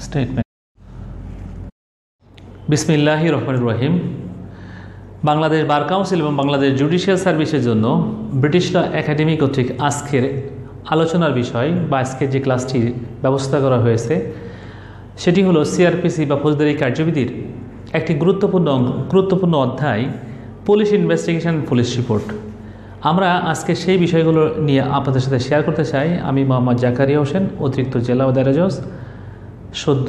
Statement. বিসমিল্লাহির রহমানির রহিম। Bangladesh bar council এবং বাংলাদেশ জুডিশিয়াল সার্ভিসের জন্য ব্রিটিশ ল একাডেমি কর্তৃক আজকের আলোচনার বিষয় বা আজকের যে ক্লাসটির ব্যবস্থা করা হয়েছে সেটি হলো সিআরপিসি বা ফৌজদারি কার্যবিধির একটি গুরুত্বপূর্ণ অধ্যায়, পুলিশ ইনভেস্টিগেশন, পুলিশ রিপোর্ট। আমরা আজকে সেই বিষয়গুলো নিয়ে আপনাদের সাথে শেয়ার করতে চাই। আমি মোহাম্মদ জাকারিয়া হোসেন, অতিরিক্ত জেলা দায়রা সদ্য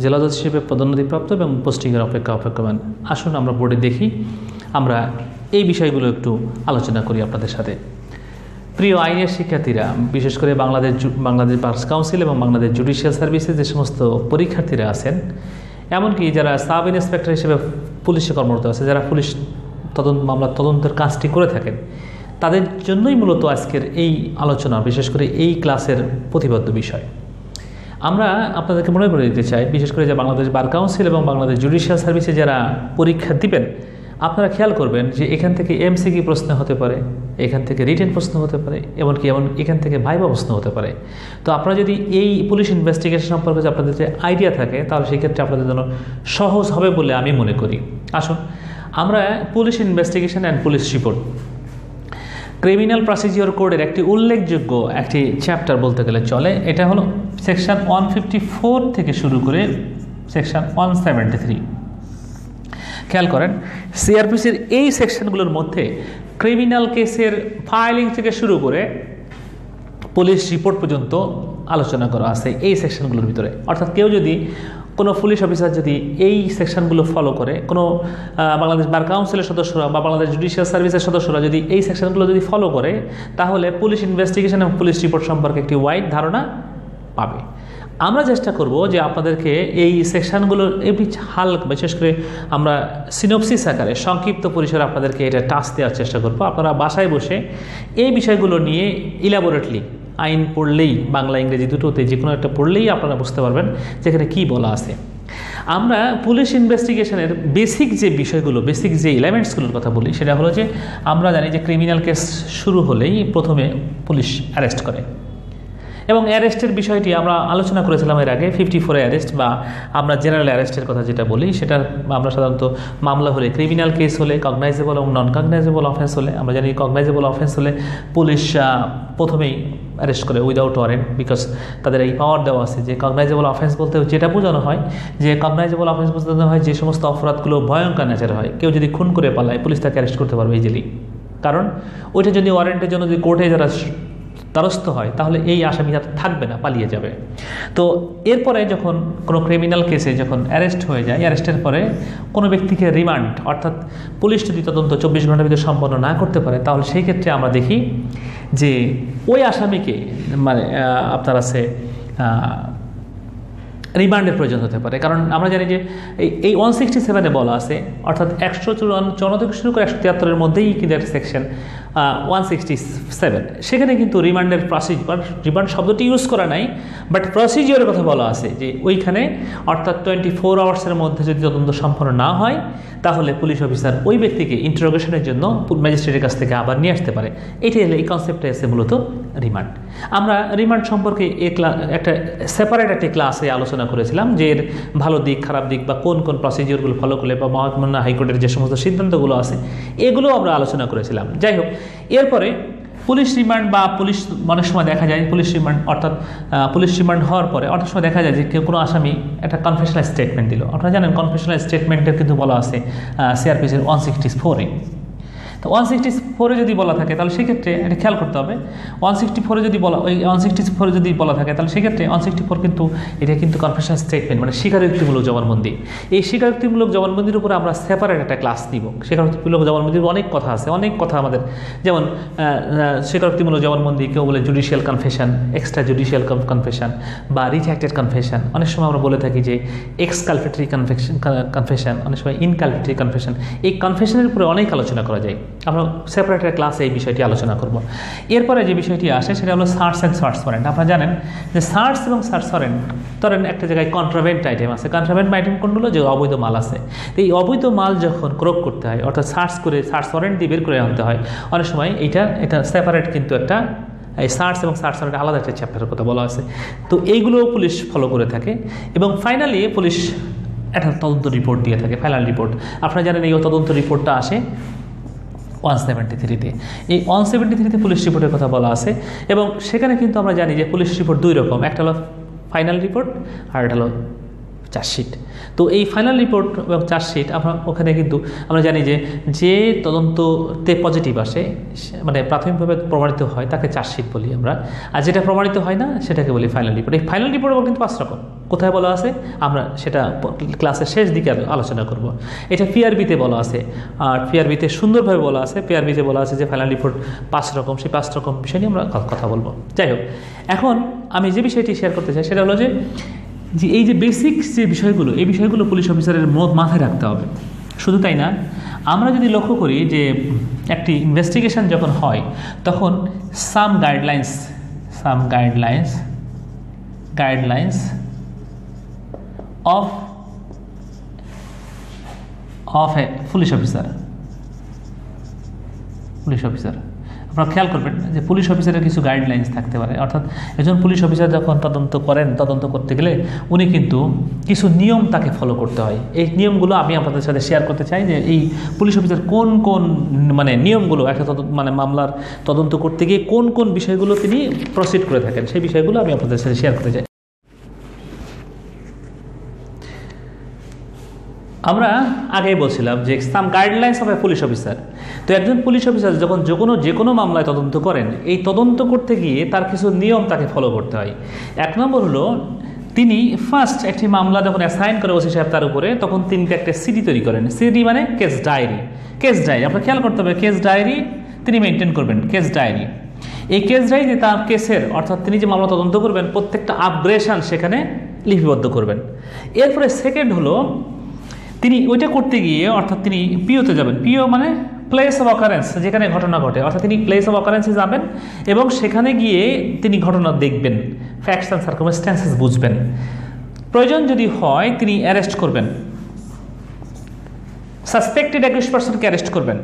জেলা জজ হিসেবে পদোন্নতিপ্রাপ্ত এবং পোস্টিংয়ের অপেক্ষমান। আসুন আমরা বোর্ডে দেখি, আমরা এই বিষয়গুলো একটু আলোচনা করি আপনাদের সাথে। প্রিয় আইনের শিক্ষার্থীরা, বিশেষ করে বাংলাদেশ বার কাউন্সিল এবং বাংলাদেশ জুডিশিয়াল সার্ভিসের যে সমস্ত পরীক্ষার্থীরা আছেন, এমনকি যারা সাব ইন্সপেক্টর হিসেবে পুলিশে কর্মরত আছে, যারা পুলিশ মামলার তদন্তের কাজটি করে থাকেন, তাদের জন্যই মূলত আজকের এই আলোচনা, বিশেষ করে এই ক্লাসের প্রতিপাদ্য বিষয়। আমরা আপনাদেরকে মনে করে দিতে চাই, বিশেষ করে যে বাংলাদেশ বার কাউন্সিল এবং বাংলাদেশ জুডিশিয়াল সার্ভিসে যারা পরীক্ষা দিবেন, আপনারা খেয়াল করবেন যে এখান থেকে এমসিকিউ প্রশ্ন হতে পারে, এখান থেকে রিটেন প্রশ্ন হতে পারে, এমনকি এখান থেকে ভাইভা প্রশ্ন হতে পারে। তো আপনারা যদি এই পুলিশ ইনভেস্টিগেশন সম্পর্কে যে আপনাদের যে আইডিয়া থাকে, তাহলে সেই ক্ষেত্রে আপনাদের জন্য সহজ হবে বলে আমি মনে করি। আসুন আমরা police investigation and police report, criminal procedure কোডের একটি উল্লেখযোগ্য একটি চ্যাপ্টার বলতে গেলে চলে। এটা হলো সেকশন 154 থেকে শুরু করে সেকশন 173। খেয়াল করেন, সিআরপিসির এই সেকশনগুলোর মধ্যে ক্রিমিনাল কেসের ফাইলিং থেকে শুরু করে পুলিশ রিপোর্ট পর্যন্ত আলোচনা করা আছে এই সেকশনগুলোর ভিতরে। অর্থাৎ কেউ যদি, কোনো পুলিশ অফিসার যদি এই সেকশনগুলো ফলো করে, কোনো বাংলাদেশ বার কাউন্সিলের সদস্যরা বা বাংলাদেশ জুডিশিয়াল সার্ভিসের সদস্যরা যদি এই সেকশনগুলো যদি ফলো করে, তাহলে পুলিশ ইনভেস্টিগেশন এবং পুলিশ রিপোর্ট সম্পর্কে একটি ওয়াইড ধারণা পাবে। আমরা চেষ্টা করব যে আপনাদেরকে এই সেকশনগুলোর একটি হালকা, বিশেষ করে আমরা সিনোপসিস আকারে সংক্ষিপ্ত পরিসরে আপনাদেরকে এটা টাচ দেওয়ার চেষ্টা করব। আপনারা বাসায় বসে এই বিষয়গুলো নিয়ে ইলাবোরেটলি আইন পড়লেই, বাংলা ইংরেজি দুটোতে যে কোনো একটা পড়লেই আপনারা বুঝতে পারবেন যেখানে কী বলা আছে। আমরা পুলিশ ইনভেস্টিগেশনের বেসিক যে বিষয়গুলো, বেসিক যে এলিমেন্টসগুলোর কথা বলি, সেটা হলো যে আমরা জানি যে ক্রিমিনাল কেস শুরু হলেই প্রথমে পুলিশ অ্যারেস্ট করে, এবং অ্যারেস্টের বিষয়টি আমরা আলোচনা করেছিলাম এর আগে। 54 অ্যারেস্ট বা আমরা জেনারেল অ্যারেস্টের কথা যেটা বলি, সেটা আমরা সাধারণত মামলা হলে, ক্রিমিনাল কেস হলে, কগনাইজেবল এবং নন কগনাইজেবল অফেন্স হলে, আমরা জানি কগনাইজেবল অফেন্স হলে পুলিশ প্রথমেই অ্যারেস্ট করে উইদাউট ওয়ারেন্ট, বিকজ তাদের এই পাওয়ার দেওয়া আছে। যে কগনাইজেবল অফেন্স বলতে যেটা বোঝানো হয়, যে কগনাইজেবল অফেন্স বোঝানো হয় যে সমস্ত অপরাধগুলো ভয়ঙ্কর নেচার হয়। কেউ যদি খুন করে পালায়, পুলিশ তাকে অ্যারেস্ট করতে পারবে ইজিলি, কারণ ওইটা যদি ওয়ারেন্টের জন্য যদি কোর্টে যারা দ্বারস্থ হয়, তাহলে এই আসামি আর থাকবে না, পালিয়ে যাবে। তো এরপরে যখন কোনো ক্রিমিনাল কেসে যখন অ্যারেস্ট হয়ে যায়, অ্যারেস্টের পরে কোনো ব্যক্তিকে রিমান্ড, অর্থাৎ পুলিশ যদি তদন্ত 24 ঘন্টার ভিতরে সম্পন্ন না করতে পারে, তাহলে সেই ক্ষেত্রে আমরা দেখি যে ওই আসামিকে আপনার আছে রিমান্ডের প্রয়োজন হতে পারে। কারণ আমরা জানি যে এই 167-এ বলা আছে, অর্থাৎ 154 থেকে শুরু করে 173-এর মধ্যেই কিন্তু একটা সেকশন 167, সেখানে কিন্তু রিমান্ডের প্রসিজিওর, রিমান্ড শব্দটি ইউজ করা নাই, বাট প্রসিজিওরের কথা বলা আছে যে ওইখানে অর্থাৎ 24 আওয়ার্সের মধ্যে যদি তদন্ত সম্পন্ন না হয়, তাহলে পুলিশ অফিসার ওই ব্যক্তিকে ইন্টারোগেশনের জন্য ম্যাজিস্ট্রেটের কাছ থেকে আবার নিয়ে আসতে পারে। এটাই হলো এই কনসেপ্টটা এসে মূলত রিমান্ড। আমরা রিমান্ড সম্পর্কে একটা সেপারেট একটি ক্লাসে আলোচনা করেছিলাম যে এর ভালো দিক, খারাপ দিক, বা কোন কোন প্রসিজিওরগুলো ফলো করলে বা মহামান্য হাইকোর্টের যে সমস্ত সিদ্ধান্তগুলো আছে এগুলো আমরা আলোচনা করেছিলাম। যাই হোক, এরপরে পুলিশ রিমান্ড বা পুলিশ অনেক সময় দেখা যায় পুলিশ রিমান্ড, অর্থাৎ পুলিশ রিমান্ড হওয়ার পরে অনেক সময় দেখা যায় যে কেউ কোনো আসামি একটা কনফেশনাল স্টেটমেন্ট দিল। আপনারা জানেন কনফেশনাল স্টেটমেন্টের কিন্তু বলা আছে সিআরপিসির 164-এ। তো 164-এ যদি বলা থাকে, তাহলে সেক্ষেত্রে এটা খেয়াল করতে হবে। 164-এ যদি বলা, ওই 164-এ যদি বলা থাকে, তাহলে সেক্ষেত্রে 164 কিন্তু এটা কিন্তু কনফেশনাল স্টেটমেন্ট, মানে স্বীকারোক্তিমূলক জবানবন্দি। এই স্বীকারোক্তিমূলক জবানবন্দির উপরে আমরা সেপারেট একটা ক্লাস নিব। স্বীকারোক্তিমূলক জবানবন্দির অনেক কথা আছে, অনেক কথা আমাদের, যেমন স্বীকারোক্তিমূলক জবানবন্দি কেউ বলে judicial confession, extra judicial confession বা রিট্রাক্টেড কনফেশন। অনেক সময় আমরা বলে থাকি যে এক্সকালপেটরি কনফেশন, অনেক সময় ইনকালপেটরি কনফেশন। এই কনফেশনের উপরে অনেক আলোচনা করা যায়, আমরা সেপারেট একটা ক্লাসে এই বিষয়টি আলোচনা করব। এরপরে যে বিষয়টি আসে সেটা হলো সার্চ অ্যান্ড সার্চ ওয়ারেন্ট। আপনারা জানেন যে সার্চ এবং সার্চ ওয়ারেন্ট, ধরেন একটা জায়গায় কন্ট্রাভেন্ট আইটেম আছে। কন্ট্রাভেন্ট আইটেম কোনগুলো? যে অবৈধ মাল আছে। তো এই অবৈধ মাল যখন ক্রোক করতে হয়, অর্থাৎ সার্চ করে সার্চ ওয়ারেন্ট দিয়ে বের করে আনতে হয়, অনেক সময় এটা সেপারেট কিন্তু একটা এই সার্চ এবং সার্চ একটা আলাদা একটা চ্যাপ্টারের কথা বলা আছে। তো এইগুলো পুলিশ ফলো করে থাকে এবং ফাইনালি পুলিশ একটা তদন্ত রিপোর্ট দিয়ে থাকে, ফাইনাল রিপোর্ট। আপনারা জানেন এই তদন্ত রিপোর্টটা আসে 173-তে। এই 173-তে পুলিশ রিপোর্টের কথা বলা আছে এবং সেখানে কিন্তু আমরা জানি যে পুলিশ রিপোর্ট দুই রকম, একটা হলো ফাইনাল রিপোর্ট আর একটা হলো চার্জশিট। তো এই ফাইনাল রিপোর্ট এবং চার্জশিট আমরা ওখানে কিন্তু আমরা জানি যে তদন্ততে পজিটিভ আসে, মানে প্রাথমিকভাবে প্রমাণিত হয় তাকে চার্জশিট বলি আমরা, আর যেটা প্রমাণিত হয় না সেটাকে বলি ফাইনাল রিপোর্ট। এই ফাইনাল রিপোর্ট কিন্তু 5 রকম। কোথায় বলা আছে আমরা সেটা ক্লাসের শেষ দিকে আলোচনা করব। এটা পিআরবিতে বলা আছে, আর পিআরবিতে সুন্দরভাবে বলা আছে, পিআরবিতে বলা আছে যে ফাইনাল রিপোর্ট 5 রকম। সেই 5 রকম বিষয় নিয়ে আমরা কথা বলবো। যাই হোক, এখন আমি যে বিষয়টি শেয়ার করতে চাই সেটা হলো যে এই যে বেসিক যে বিষয়গুলো, এই বিষয়গুলো পুলিশ অফিসারের মাথায় রাখতে হবে। শুধু তাই না, আমরা যদি লক্ষ্য করি যে একটি ইনভেস্টিগেশন যখন হয় তখন some guidelines of a police officer আপনারা খেয়াল করবেন যে পুলিশ অফিসারের কিছু গাইডলাইন্স থাকতে পারে। অর্থাৎ একজন পুলিশ অফিসার যখন তদন্ত করতে গেলে উনি কিন্তু কিছু নিয়ম তাকে ফলো করতে হয়। এই নিয়মগুলো আমি আপনাদের সাথে শেয়ার করতে চাই যে এই পুলিশ অফিসার কোন মানে নিয়মগুলো একটা মামলার তদন্ত করতে গিয়ে কোন বিষয়গুলো তিনি প্রসিড করে থাকেন, সেই বিষয়গুলো আমি আপনাদের সাথে শেয়ার করতে চাই। আমরা আগেই বলছিলাম যে some guidelines of a police officer. তো একজন পুলিশ অফিসার যখন যে কোনো মামলায় তদন্ত করেন, এই তদন্ত করতে গিয়ে তার কিছু নিয়ম তাকে ফলো করতে হয়। 1 নম্বর হলো তিনি ফার্স্ট একটি মামলা যখন অ্যাসাইন করে ওসি সাহেব তার উপরে, তখন তিনি একটা সিডি তৈরি করেন। সিডি মানে কেস ডায়েরি। আপনার খেয়াল করতে হবে কেস ডায়েরি তিনি মেনটেন করবেন, কেস ডায়েরি। এই কেস ডায়েরি তার কেসের অর্থাৎ তিনি যে মামলা তদন্ত করবেন প্রত্যেকটা আপগ্রেশন সেখানে লিপিবদ্ধ করবেন। এরপরে সেকেন্ড হলো তিনি ওইটা করতে গিয়ে অর্থাৎ তিনি পিওতে যাবেন। পিও মানে প্লেস অফ অকারেন্স, যেখানে ঘটনা ঘটে, অর্থাৎ তিনি প্লেস অফ অকারেন্সে যাবেন এবং সেখানে গিয়ে তিনি ঘটনা দেখবেন, ফ্যাক্টস অ্যান্ড সার্কামস্ট্যান্সেস বুঝবেন। প্রয়োজন যদি হয় তিনি অ্যারেস্ট করবেন, সাসপেক্টেড অ্যাকিউজড পারসনকে অ্যারেস্ট করবেন।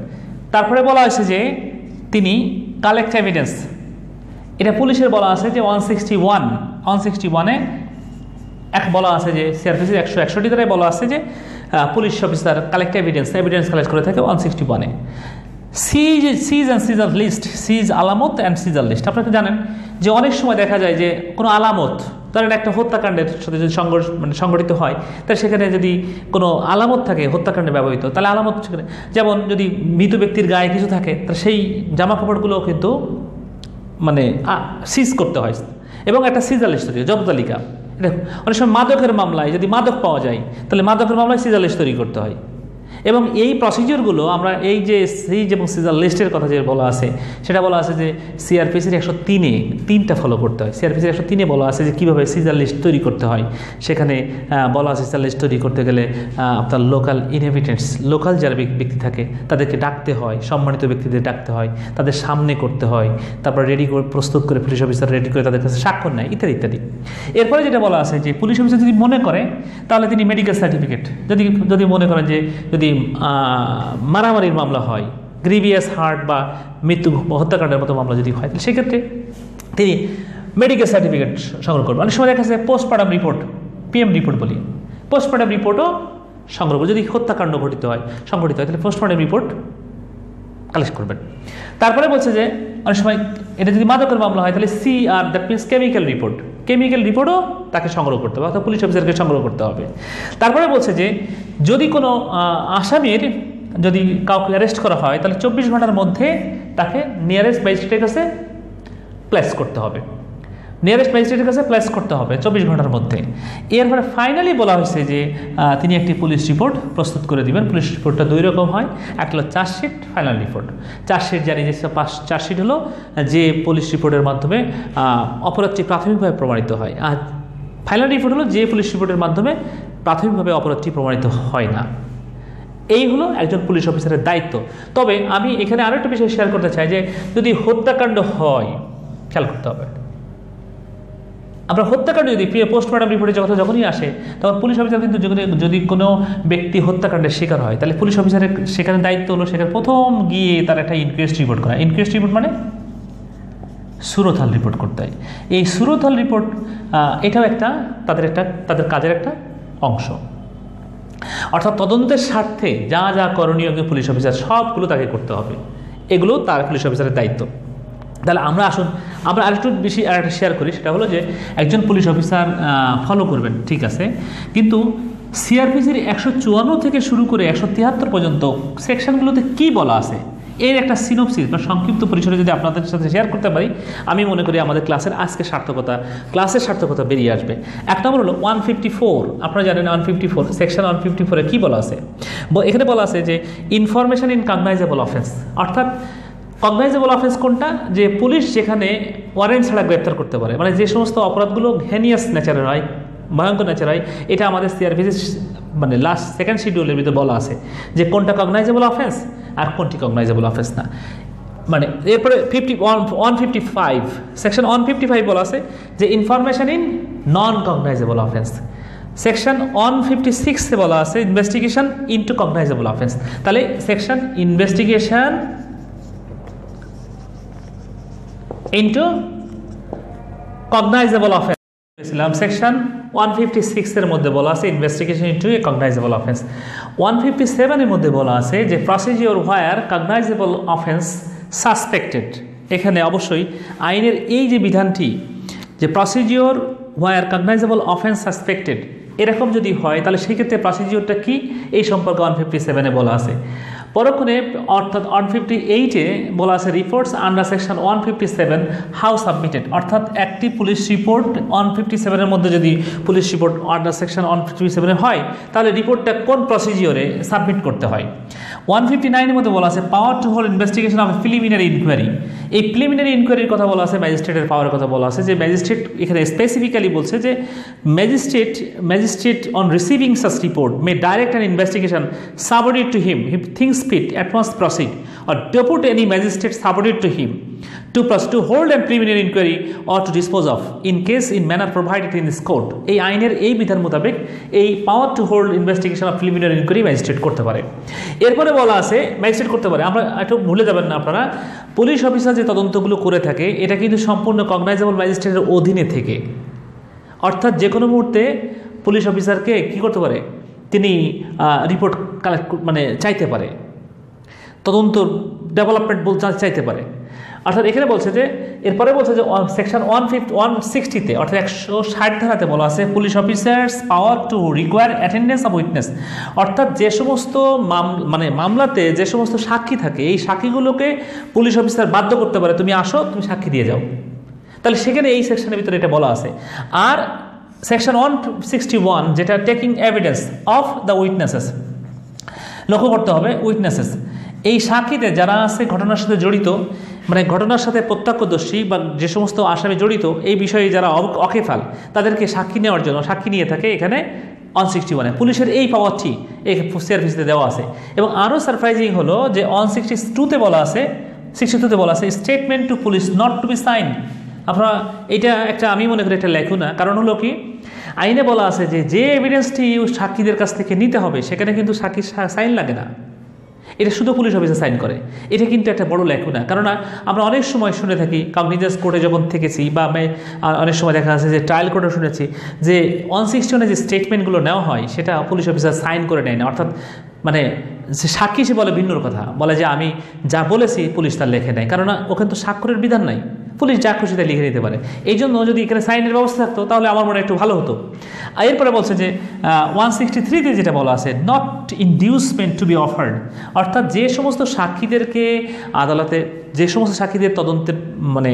তারপরে বলা হয়েছে যে তিনি কালেক্ট এভিডেন্স, এটা পুলিশের বলা আছে যে 161-এ বলা আছে যে সিআরপিসি 161 ধারায় বলা আছে যে police officer collect evidence collect করে থাকে 161-এ। সিজ অ্যান্ড সিজার লিস্ট, সিজ আলামত অ্যান্ড সিজার লিস্ট। আপনারা জানেন যে অনেক সময় দেখা যায় যে কোনো আলামত, ধরেন একটা হত্যাকাণ্ডের সাথে যদি সংগঠিত হয়, তাহলে সেখানে যদি কোনো আলামত থাকে হত্যাকাণ্ডে ব্যবহৃত, তাহলে আলামত সেখানে, যেমন যদি মৃত ব্যক্তির গায়ে কিছু থাকে তাহলে সেই জামা কাপড়গুলো কিন্তু মানে সিজ করতে হয় এবং একটা সিজার লিস্ট তৈরি, জব্দ তালিকা। অনেক সময় মাদকের মামলায় যদি মাদক পাওয়া যায় তাহলে মাদকের মামলায় সিজার লিস্ট তৈরি করতে হয়। এবং এই প্রসিডিওরগুলো আমরা এই যে সিজ এবং সিজার লিস্টের কথা যে বলা আছে সেটা বলা আছে যে সিআরপিসির 103-টা ফলো করতে হয়। সিআরপিসির 103-এ বলা আছে যে কীভাবে সিজার লিস্ট তৈরি করতে হয়। সেখানে বলা আছে সিজার লিস্ট তৈরি করতে গেলে আপনার লোকাল ইনহেবিটেন্টস, লোকাল যারা ব্যক্তি থাকে তাদেরকে ডাকতে হয়, সম্মানিত ব্যক্তিদের ডাকতে হয়, তাদের সামনে করতে হয়, তারপর প্রস্তুত করে পুলিশ অফিসার রেডি করে তাদের কাছে স্বাক্ষর নেয়, ইত্যাদি ইত্যাদি। এরপরে যেটা বলা আছে যে পুলিশ অফিসার যদি মনে করে তাহলে তিনি মেডিকেল সার্টিফিকেট, যদি মনে করেন যে যদি মারামারির মামলা হয়, গ্রিভিয়াস হার্ট বা মৃত্যু হত্যাকাণ্ডের মতো মামলা যদি হয়, তাহলে সেক্ষেত্রে তিনি মেডিকেল সার্টিফিকেট সংগ্রহ করবেন। অনেক সময় দেখা যাচ্ছে পোস্টমর্টম রিপোর্ট, পিএম রিপোর্ট বলি, পোস্টমর্টম রিপোর্টও সংগ্রহ করবেন। যদি হত্যাকাণ্ড সংঘটিত হয় তাহলে পোস্টমর্টম রিপোর্ট কালেক্ট করবেন। তারপরে বলছে যে অনেক সময় এটা যদি মাদকের মামলা হয় তাহলে সিআর, দ্যাট মিনস কেমিক্যাল রিপোর্টও তাকে সংগ্রহ করতে হবে, অর্থাৎ পুলিশ অফিসারকে সংগ্রহ করতে হবে। তারপরে বলছে যে যদি কোনো আসামির যদি কাউকে অ্যারেস্ট করা হয় তাহলে 24 ঘন্টার মধ্যে তাকে নিয়ারেস্ট ম্যাজিস্ট্রেটের কাছে প্লেস করতে হবে, 24 ঘন্টার মধ্যে। এরপরে ফাইনালি বলা হয়েছে যে তিনি একটি পুলিশ রিপোর্ট প্রস্তুত করে দিবেন। পুলিশ রিপোর্টটা 2 রকম হয়, একটা হলো চার্জশিট, ফাইনাল রিপোর্ট। চার্জশিট জানি যে চার্জশিট হলো যে পুলিশ রিপোর্টের মাধ্যমে অপরাধটি প্রাথমিকভাবে প্রমাণিত হয়, আর ফাইনাল রিপোর্ট হলো যে পুলিশ রিপোর্টের মাধ্যমে প্রাথমিকভাবে অপরাধটি প্রমাণিত হয় না। এই হলো একজন পুলিশ অফিসারের দায়িত্ব। তবে আমি এখানে আরও একটা বিষয় শেয়ার করতে চাই যে যদি হত্যাকাণ্ড হয়, খেয়াল করতে হবে, আমরা হত্যাকাণ্ড যদি পোস্টমর্টম রিপোর্টে যখনই আসে তখন পুলিশ অফিসার কিন্তু যদি কোনো ব্যক্তি হত্যাকাণ্ডের শিকার হয় তাহলে পুলিশ অফিসারের সেখানে দায়িত্ব হলো সেখানে প্রথম গিয়ে তার একটা ইনকোয়েস্ট রিপোর্ট করা। ইনকোয়েস্ট রিপোর্ট মানে সুরতহাল রিপোর্ট করতে হয়। এই সুরতহাল রিপোর্ট এটাও তাদের কাজের একটা অংশ। অর্থাৎ তদন্তের স্বার্থে যা যা করণীয় পুলিশ অফিসার সবগুলো তাকে করতে হবে, এগুলো তার পুলিশ অফিসারের দায়িত্ব। তাহলে আমরা আরেকটু বেশি আরেকটা শেয়ার করি, সেটা হলো যে একজন পুলিশ অফিসার ফলো করবেন, ঠিক আছে, কিন্তু সিআরপিসির 154 থেকে শুরু করে 173 পর্যন্ত সেকশনগুলোতে কি বলা আছে এর একটা সিনোপসিস বা সংক্ষিপ্ত পরিসরে যদি আপনাদের সাথে শেয়ার করতে পারি, আমি মনে করি আমাদের ক্লাসের ক্লাসের সার্থকতা বেরিয়ে আসবে। এক নম্বর হলো 154, আপনারা জানেন 154 সেকশন 154-এ কী বলা আছে? এখানে বলা আছে যে ইনফরমেশন ইন কগনাইজেবল অফেন্স, অর্থাৎ কগনাইজেবল অফেন্স কোনটা? যে পুলিশ যেখানে ওয়ারেন্ট ছাড়া গ্রেপ্তার করতে পারে, মানে যে সমস্ত অপরাধগুলো হেনিয়াস নেচারের হয়, ভয়ঙ্কর নেচার হয়, এটা আমাদের সিআরপিসি মানে লাস্ট সেকেন্ড শিডিউলের ভিতরে বলা আছে যে কোনটা কগনাইজেবল অফেন্স আর কোনটি কগনাইজেবল অফেন্স না। মানে এরপরে 155 সেকশন 155 বলা আছে যে information in non cognizable offence. Section 156-এ বলা আছে ইনভেস্টিগেশন ইনটু কগনাইজেবল অফেন্স। তাহলে section investigation into cognizable offence, section 156-এর মধ্যে বলা আছে investigation into a cognizable offence. 157-এর মধ্যে বলা আছে যে procedure where cognizable offence suspected. এখানে অবশ্যই আইনের এই যে বিধানটি যে procedure where cognizable offence suspected, এরকম যদি হয় তাহলে সেই ক্ষেত্রে প্রসিডিওরটা কি এই সম্পর্কে 157-এ বলা আছে। পরক্ষণে অর্থাৎ 158-এ বলা আছে reports under section 157 how submitted, অর্থাৎ একটি পুলিশ রিপোর্ট 157-এর মধ্যে যদি পুলিশ রিপোর্ট আন্ডার সেকশন 157-এ হয় তাহলে রিপোর্টটা কোন প্রসিজিওরে সাবমিট করতে হয়। 159-এর মধ্যে বলা আছে power to hold investigation of preliminary inquiry. এই প্রিলিমিনারি ইনকোয়ারির কথা বলা আছে, ম্যাজিস্ট্রেটের পাওয়ারের কথা বলা আছে, যে ম্যাজিস্ট্রেট এখানে স্পেসিফিক্যালি বলছে যে magistrate on receiving such report May direct an investigation subordinate to him he thinks fit at once proceed or depute any magistrate subordinate to him to hold a preliminary inquiry or to dispose of in case in manner provided in this court। এই আইনের এই বিধান মোতাবেক এই power to hold investigation of preliminary inquiry magistrate করতে পারে। এরপরে বলা আছে ম্যাজিস্ট্রেট করতে পারে। আমরা একটু ভুলে যাবেন না আপনারা, পুলিশ অফিসার যে তদন্তগুলো করে থাকে এটা কিন্তু সম্পূর্ণ কগনাইজেবল ম্যাজিস্ট্রেটের অধীনে থেকে, অর্থাৎ যে কোনো মুহূর্তে পুলিশ অফিসারকে কী করতে পারে, তিনি রিপোর্ট কালেক্ট মানে চাইতে পারে, তদন্ত ডেভেলপমেন্ট চাইতে পারে। অর্থাৎ এখানে বলছে যে এরপরে বলছে যে সেকশন 160-তে অর্থাৎ 160 ধারাতে বলা আছে police officers power to require attendance of witness, অর্থাৎ যে সমস্ত মামলাতে যে সমস্ত সাক্ষী থাকে এই সাক্ষীগুলোকে পুলিশ অফিসার বাধ্য করতে পারে তুমি আসো, তুমি সাক্ষী দিয়ে যাও। তাহলে সেখানে এই সেকশনের ভিতরে এটা বলা আছে। আর সেকশন 161 যেটা taking evidence of the witnesses, লক্ষ্য করতে হবে উইটনেসেস এই সাক্ষীদের যারা আছে ঘটনার সাথে জড়িত, মানে ঘটনার সাথে প্রত্যক্ষদর্শী বা যে সমস্ত আসামি জড়িত এই বিষয়ে যারা অকেফাল তাদেরকে সাক্ষী নেওয়ার জন্য সাক্ষী নিয়ে থাকে এখানে 161-এ। পুলিশের এই পাওয়ারটি এই সিআরপিসিতে দেওয়া আছে। এবং আরও সারপ্রাইজিং হলো যে 162-তে বলা আছে, 62-তে বলা আছে statement to police not to be sign. আপনারা এটা একটা আমি মনে করি একটা লেখো না, কারণ হলো কি আইনে বলা আছে যে এভিডেন্সটি সাক্ষীদের কাছ থেকে নিতে হবে সেখানে কিন্তু সাক্ষীর সাইন লাগে না, এটা শুধু পুলিশ অফিসার সাইন করে। এটা কিন্তু একটা বড় লেখুনা, কারণ আমরা অনেক সময় শুনে থাকি কগনিজেন্স কোর্টে যখন থেকেছি বা অনেক সময় দেখা যাচ্ছে যে ট্রায়াল কোর্টে শুনেছি যে 161-এ যে স্টেটমেন্টগুলো নেওয়া হয় সেটা পুলিশ অফিসার সাইন করে নেয় না, অর্থাৎ মানে সাক্ষী সে বলে ভিন্নর কথা, বলে যে আমি যা বলেছি পুলিশ তার লেখে নেয়, কারণ ওখানে তো স্বাক্ষরের বিধান নাই, পুলিশ যা খুশি তাই লিখে নিতে পারে। এই জন্য যদি এখানে সাইনের ব্যবস্থা থাকতো তাহলে আমার মনে একটু ভালো হতো। এরপরে বলছে যে 163-তে যেটা বলা আছে নট ইনডিউসমেন্ট টু বি অফার্ড, অর্থাৎ যে সমস্ত সাক্ষীদেরকে আদালতে যে সমস্ত সাক্ষীদের তদন্তের মানে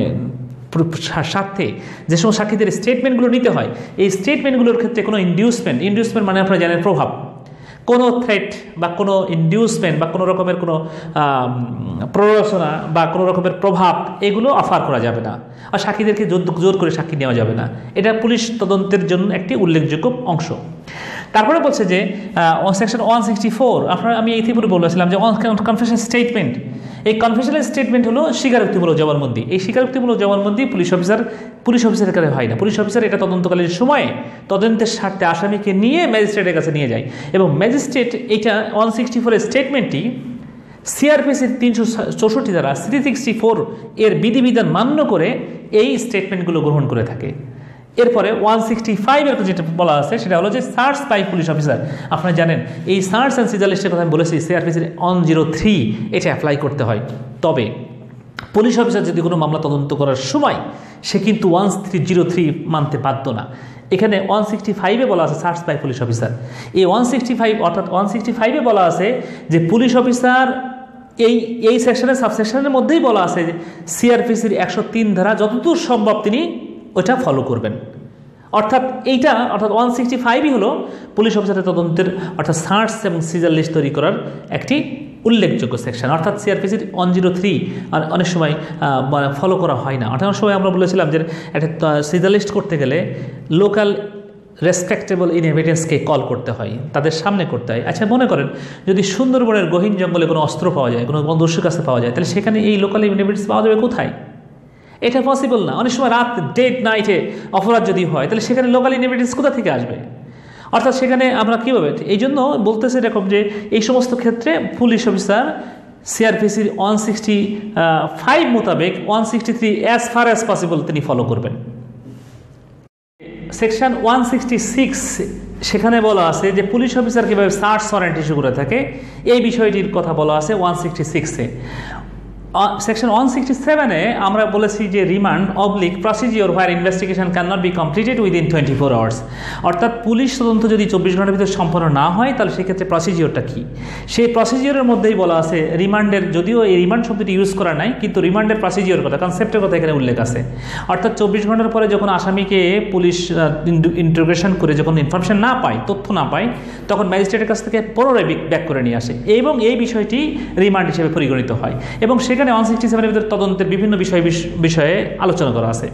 স্বার্থে যে সমস্ত সাক্ষীদের স্টেটমেন্টগুলো নিতে হয় এই স্টেটমেন্টগুলোর ক্ষেত্রে কোনো ইনডিউসমেন্ট মানে আপনারা জানেন প্রভাব, কোনো থ্রেট বা কোনো ইনডিউসমেন্ট বা কোনো রকমের কোনো প্ররোচনা বা কোনো রকমের প্রভাব এগুলো অফার করা যাবে না, আর সাক্ষীদেরকে জোর করে সাক্ষী নেওয়া যাবে না। এটা পুলিশ তদন্তের জন্য একটি উল্লেখযোগ্য অংশ। তারপরে বলছে যে সেকশন 164 আমি ইতিপূর্বে বলেছিলাম যে কনফেশন স্টেটমেন্ট, এই কনফেশনাল স্টেটমেন্ট হলো স্বীকারোক্তিমূলক জবানবন্দি। এই স্বীকারোক্তিমূলক জবানবন্দি পুলিশ অফিসারের কাছে হয় না, পুলিশ অফিসার এটা তদন্তকালীন সময়ে তদন্তের স্বার্থে আসামিকে নিয়ে ম্যাজিস্ট্রেটের কাছে নিয়ে যায় এবং ম্যাজিস্ট্রেট এইটা 164-এর স্টেটমেন্টটি সিআরপিসির 364 ধারা 364 এর বিধিবিধান মান্য করে এই স্টেটমেন্টগুলো গ্রহণ করে থাকে। এরপরে 165 এর যেটা বলা আছে সেটা হলো যে সার্চ বাই পুলিশ অফিসার। আপনারা জানেন এই সার্চ অ্যান্ড সিজার লিস্টের কথা আমি বলেছি, সিআরপিসির 103 এটা অ্যাপ্লাই করতে হয়। তবে পুলিশ অফিসার যদি কোনো মামলা তদন্ত করার সময় সে কিন্তু 1303 মানতে বাধ্য না। এখানে 165-এ বলা আছে সার্চ বাই পুলিশ অফিসার। এই 165 অর্থাৎ 165-এ বলা আছে যে পুলিশ অফিসার এই সেকশনের সাবসেকশনের মধ্যেই বলা আছে যে সিআরপিসির 103 ধারা যতদূর সম্ভব তিনি ওইটা ফলো করবেন। অর্থাৎ 165ই হলো পুলিশ অফিসারের তদন্তের অর্থাৎ সার্চ এবং সিজার লিস্ট তৈরি করার একটি উল্লেখযোগ্য সেকশন। অর্থাৎ সিআরপিসির 103 অনেক সময় ফলো করা হয় না। অনেক সময় আমরা বলেছিলাম যে একটা সিজার লিস্ট করতে গেলে লোকাল রেসপেক্টেবল ইনহেবিটেন্সকে কল করতে হয়, তাদের সামনে করতে হয়। আচ্ছা, মনে করেন যদি সুন্দরবনের গহীন জঙ্গলে কোনো অস্ত্র পাওয়া যায়, কোনো দস্যুর কাছে পাওয়া যায়, তাহলে সেখানে এই লোকাল ইনহেবিটেন্স পাওয়া যাবে কোথায়? এটা পসিবল না। অনেক সময় রাত ডেট নাইটে অপরাধ যদি হয় তাহলে সেখানে লোকাল ইনহেবিটেন্স কোথা থেকে আসবে? অর্থাৎ সেখানে আমরা কীভাবে, এই জন্য বলতেছে এরকম যে এই সমস্ত ক্ষেত্রে পুলিশ অফিসার সিআরপিসির 165 মোতাবেক 163 অ্যাজ ফার অ্যাজ পসিবল তিনি ফলো করবেন। সেকশন 166 সেখানে বলা আছে যে পুলিশ অফিসার কীভাবে সার্চ ওয়ারেন্ট ইস্যু করে থাকে, এই বিষয়টির কথা বলা আছে 166-এ। সেকশন 167-এ আমরা বলেছি যে remand oblique procedure where investigation can not be completed within 24 hours. অর্থাৎ পুলিশ তদন্ত যদি 24 ঘন্টার ভিতরে সম্পন্ন না হয় তাহলে সেক্ষেত্রে প্রসিডিওরটা কী, সেই প্রসিডিওরের মধ্যেই বলা আছে রিমান্ডের, যদিও এই রিমান্ড শব্দটি ইউজ করা নাই কিন্তু রিমান্ডের প্রসিডিওর কথা, কনসেপ্টের কথা এখানে উল্লেখ আছে। অর্থাৎ 24 ঘন্টার পরে যখন আসামিকে পুলিশ ইন্টারোগেশন করে যখন ইনফরমেশন না পায়, তথ্য না পায়, তখন ম্যাজিস্ট্রেটের কাছ থেকে পুনরায় ব্যাক করে নিয়ে আসে এবং এই বিষয়টি রিমান্ড হিসেবে পরিগণিত হয়। এবং সেখানে 167-এর ভিতরে তদন্তের বিভিন্ন বিষয়ে আলোচনা করা আছে।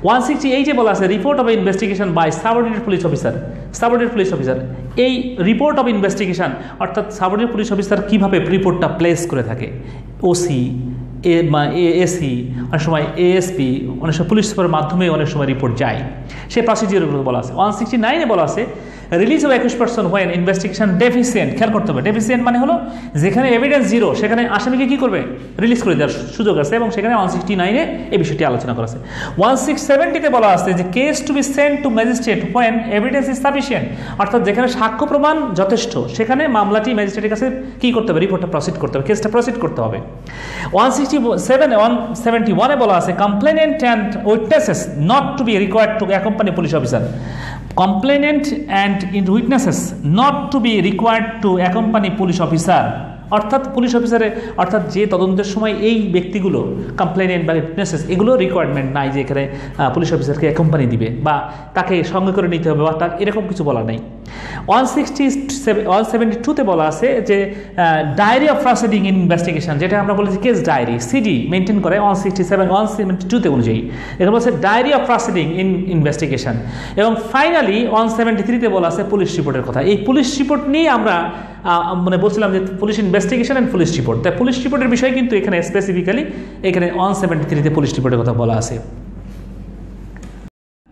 168-এ বলা আছে report of investigation by subordinate police officer. Subordinate police officer এই রিপোর্ট অফ ইনভেস্টিগেশন অর্থাৎ সাবঅর্ডিনেট পুলিশ অফিসার কীভাবে রিপোর্টটা প্লেস করে থাকে, ওসি এসি অনেক সময় এএসপি অনেক সময় পুলিশ সুপারের মাধ্যমে অনেক সময় রিপোর্ট যায়, সেই প্রসিডিওরগুলো বলা আছে। 169-এ বলা আছে রিলিজ অফ একুশ পার্সন হোয়েন ইনভেস্টিগেশন ডেফিসিয়েন্ট। খেয়াল করতে হবে, ডেফিসিয়েন্ট মানে হলো যেখানে এভিডেন্স জিরো সেখানে আসামিকে কী করবে, রিলিজ করে দেওয়ার সুযোগ আছে এবং সেখানে 169-এ এই বিষয়টি আলোচনা করা আছে। 170-তে বলা আছে যে case to be sent to magistrate when evidence is sufficient. অর্থাৎ যেখানে সাক্ষ্য প্রমাণ যথেষ্ট সেখানে মামলাটি ম্যাজিস্ট্রেটের কাছে কী করতে হবে, রিপোর্টটা প্রসিড করতে হবে, কেসটা প্রসিড করতে হবে। 171-এ বলা আছে complainant and witnesses not to be required to accompany police officer. Complainant and witnesses not to be required to accompany police officer. অর্থাৎ পুলিশ অফিসারে অর্থাৎ যে তদন্তের সময় এই ব্যক্তিগুলো কমপ্লেনেন্ট বা উইটনেসেস এগুলো রিকোয়ারমেন্ট নাই যে এখানে পুলিশ অফিসারকে অ্যাকম্পানি দিবে বা তাকে সঙ্গে করে নিতে হবে বা তার এরকম কিছু বলা নেই। 172-তে বলা আছে যে diary of proceeding in investigation, যেটা আমরা বলেছি কেস ডায়েরি সিডি মেনটেন করে 172 অনুযায়ী, এটা বলছে diary of proceeding in investigation. এবং ফাইনালি 173-তে বলা আছে পুলিশ রিপোর্টের কথা। এই পুলিশ রিপোর্ট নিয়ে আমরা মানে বলছিলাম যে police investigation and police report, তাই পুলিশ রিপোর্টের বিষয় কিন্তু এখানে স্পেসিফিক্যালি এখানে 173-তে পুলিশ রিপোর্টের কথা বলা আছে।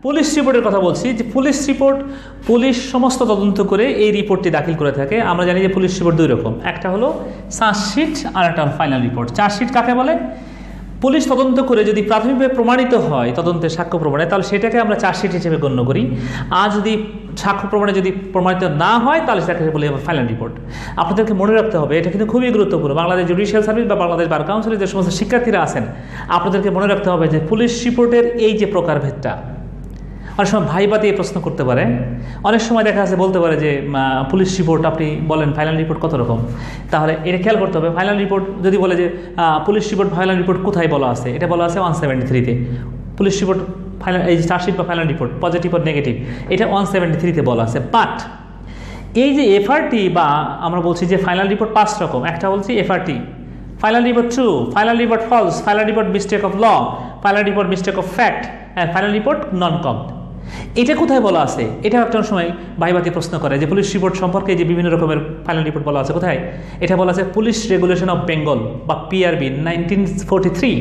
পুলিশ রিপোর্টের কথা বলছি যে পুলিশ রিপোর্ট পুলিশ সমস্ত তদন্ত করে এই রিপোর্টটি দাখিল করে থাকে। আমরা জানি যে পুলিশ রিপোর্ট দুই রকম, একটা হলো চার্জশিট আর একটা ফাইনাল রিপোর্ট। চার্জশিট কাকে বলে, পুলিশ তদন্ত করে যদি প্রাথমিকভাবে প্রমাণিত হয় তদন্তের সাক্ষ্য প্রমাণে তাহলে সেটাকে আমরা চার্জশিট হিসেবে গণ্য করি, আর যদি সাক্ষ্য প্রমাণে যদি প্রমাণিত না হয় তাহলে সেটাকে বলি ফাইনাল রিপোর্ট। আপনাদেরকে মনে রাখতে হবে, এটা কিন্তু খুবই গুরুত্বপূর্ণ। বাংলাদেশ জুডিশিয়াল সার্ভিস বা বাংলাদেশ বার কাউন্সিলের যে সমস্ত শিক্ষার্থীরা আছেন আপনাদেরকে মনে রাখতে হবে যে পুলিশ রিপোর্টের এই যে প্রকারভেদটা, অনেক সময় ভাইবা দিয়ে প্রশ্ন করতে পারে, অনেক সময় দেখা যাচ্ছে বলতে পারে যে পুলিশ রিপোর্ট আপনি বলেন ফাইনাল রিপোর্ট কত রকম, তাহলে এটা খেয়াল করতে হবে। ফাইনাল রিপোর্ট যদি বলে যে পুলিশ রিপোর্ট ফাইনাল রিপোর্ট কোথায় বলা আছে, এটা বলা আছে 173-তে। পুলিশ রিপোর্ট ফাইনাল এই চার্জশিট বা ফাইনাল রিপোর্ট পজিটিভ আর নেগেটিভ এটা 173-তে বলা আছে। বাট এই যে এফআরটি বা আমরা বলছি যে ফাইনাল রিপোর্ট 5 রকম, একটা বলছি FRT, final report true, final report false, final report mistake of law, final report mistake of fact and final report non কমড। এটা কোথায় বলা আছে, এটা একটা সময় ভাইবাতি প্রশ্ন করে যে পুলিশ রিপোর্ট সম্পর্কে যে বিভিন্ন রকমের ফাইনাল রিপোর্ট বলা আছে কোথায়, এটা বলা আছে পুলিশ রেগুলেশন অফ বেঙ্গল বা পিআরবি 1943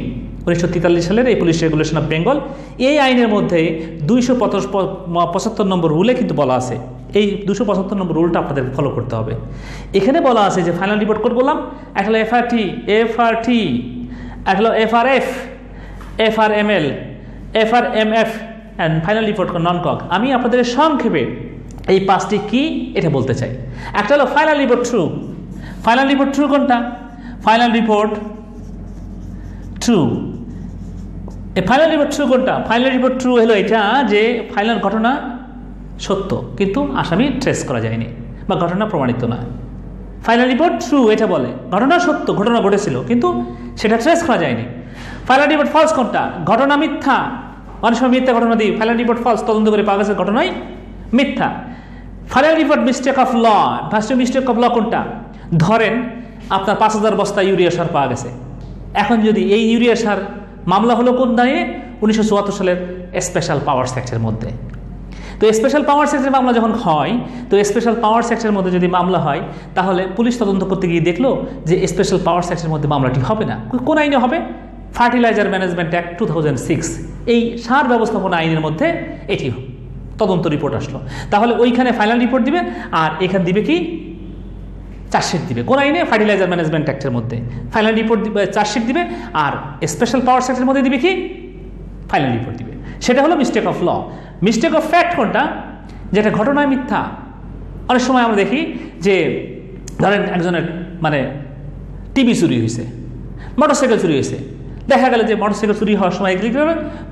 1943 সালের এই পুলিশ রেগুলেশন অফ বেঙ্গল, এই আইনের মধ্যে 275 নম্বর রুলে কিন্তু বলা আছে, এই 275 নম্বর রুলটা আপনাদের ফলো করতে হবে। এখানে বলা আছে যে ফাইনাল রিপোর্ট কোড বললাম, একটা হলো এফআরটি, একটা হলো FRF, FRML, FRMF and final report non cog. আমি আপনাদের সংক্ষেপে এই 5টি কি এটা বলতে চাই। একটা হলো final report true. Final report true কোনটা? Final report true. এই ফাইনাল রিপোর্ট ট্রু কোনটা? ফাইনাল রিপোর্ট ট্রু হলো এটা যে ফাইনাল ঘটনা সত্য কিন্তু আসামি ট্রেস করা যায়নি বা ঘটনা প্রমাণিত না। ফাইনাল রিপোর্ট ট্রু এটা বলে ঘটনা সত্য, ঘটনা ঘটেছিল কিন্তু সেটা ট্রেস করা যায়নি। ফাইনাল রিপোর্ট ফলস কোনটা? ঘটনা মিথ্যা, অনেক সময় মিথ্যা ঘটনা দিই, ফাইনাল রিপোর্ট ফলস, তদন্ত করে পাওয়া গেছে ঘটনাই মিথ্যা। Final report mistake of law. First mistake of law কোনটা? ধরেন আপনার 5000 বস্তা ইউরিয়া সার পাওয়া গেছে। এখন যদি এই ইউরিয়া সার মামলা হলো কোন দায়ে? 1974 সালের স্পেশাল পাওয়ার্স অ্যাক্টের মধ্যে। তো স্পেশাল পাওয়ার্স অ্যাক্টের মামলা যখন হয়, তো স্পেশাল পাওয়ার্স অ্যাক্টের মধ্যে যদি মামলা হয় তাহলে পুলিশ তদন্ত করতে গিয়ে দেখলো যে স্পেশাল পাওয়ার্স অ্যাক্টের মধ্যে মামলাটি হবে না। কোন আইনে হবে? ফার্টিলাইজার ম্যানেজমেন্ট অ্যাক্ট 2006, এই সার ব্যবস্থাপনা আইনের মধ্যে এটি তদন্ত রিপোর্ট আসলো। তাহলে ওইখানে ফাইনাল রিপোর্ট দিবে আর এখানে দিবে কি? চার্জশিট দিবে। কোন আইনে? ফার্টিলাইজার ম্যানেজমেন্ট অ্যাক্টের মধ্যে ফাইনাল রিপোর্ট দিবে, চার্জশিট দিবে, আর স্পেশাল পাওয়ার্স অ্যাক্টের মধ্যে দিবে কি? ফাইনাল রিপোর্ট দিবে। সেটা হলো mistake of law. Mistake of fact কোনটা? যেটা ঘটনায় মিথ্যা। অনেক সময় আমরা দেখি যে ধরেন একজনের মানে টিভি চুরি হয়েছে, মোটরসাইকেল চুরি হয়েছে, দেখা গেল যে মোটরসাইকেল চুরি হওয়ার সময়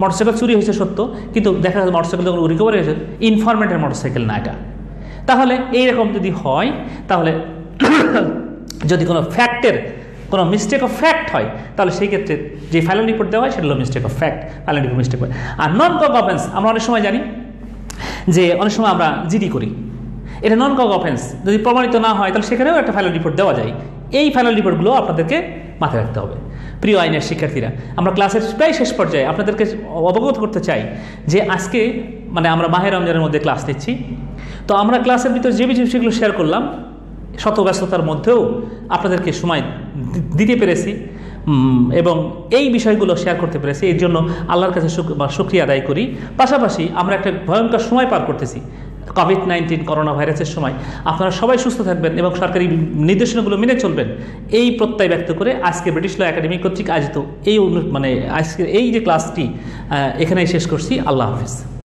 মোটরসাইকেল চুরি হয়েছে সত্য, কিন্তু দেখা গেল মোটরসাইকেল যখন রিকভারি হয়েছে ইনফরমেন্টের মোটরসাইকেল না এটা। তাহলে এইরকম যদি হয়, তাহলে যদি কোনো ফ্যাক্টের কোনো মিস্টেক অফ ফ্যাক্ট হয় তাহলে সেই ক্ষেত্রে যে ফাইনাল রিপোর্ট দেওয়া হয় সেটা হলো mistake of fact, final report mistake হয়। আর নন কক অফেন্স আমরা অনেক সময় জানি যে অনেক সময় আমরা জিডি করি, এটা নন কক অফেন্স, যদি প্রমাণিত না হয় তাহলে সেখানেও একটা ফাইনাল রিপোর্ট দেওয়া যায়। এই ফাইনাল রিপোর্টগুলো আপনাদেরকে মাথায় রাখতে হবে। প্রিয় আইনের শিক্ষার্থীরা, আমরা ক্লাসের প্রায় শেষ পর্যায়ে আপনাদেরকে অবগত করতে চাই যে আজকে মানে আমরা মাহে রমজানের মধ্যে ক্লাস নিচ্ছি। তো আমরা ক্লাসের ভিতরে যে বিষয়গুলো শেয়ার করলাম শত ব্যস্ততার মধ্যেও আপনাদেরকে সময় দিতে পেরেছি এবং এই বিষয়গুলো শেয়ার করতে পেরেছি, এর জন্য আল্লাহর কাছে শুকরিয়া আদায় করি। পাশাপাশি আমরা একটা ভয়ঙ্কর সময় পার করতেছি, কোভিড-19 করোনা ভাইরাসের সময়। আপনারা সবাই সুস্থ থাকবেন এবং সরকারি নির্দেশনাগুলো মেনে চলবেন, এই প্রত্যয় ব্যক্ত করে আজকে ব্রিটিশ ল একাডেমি কর্তৃক আয়োজিত এই আজকে এই যে ক্লাসটি এখানেই শেষ করছি। আল্লাহ হাফিজ।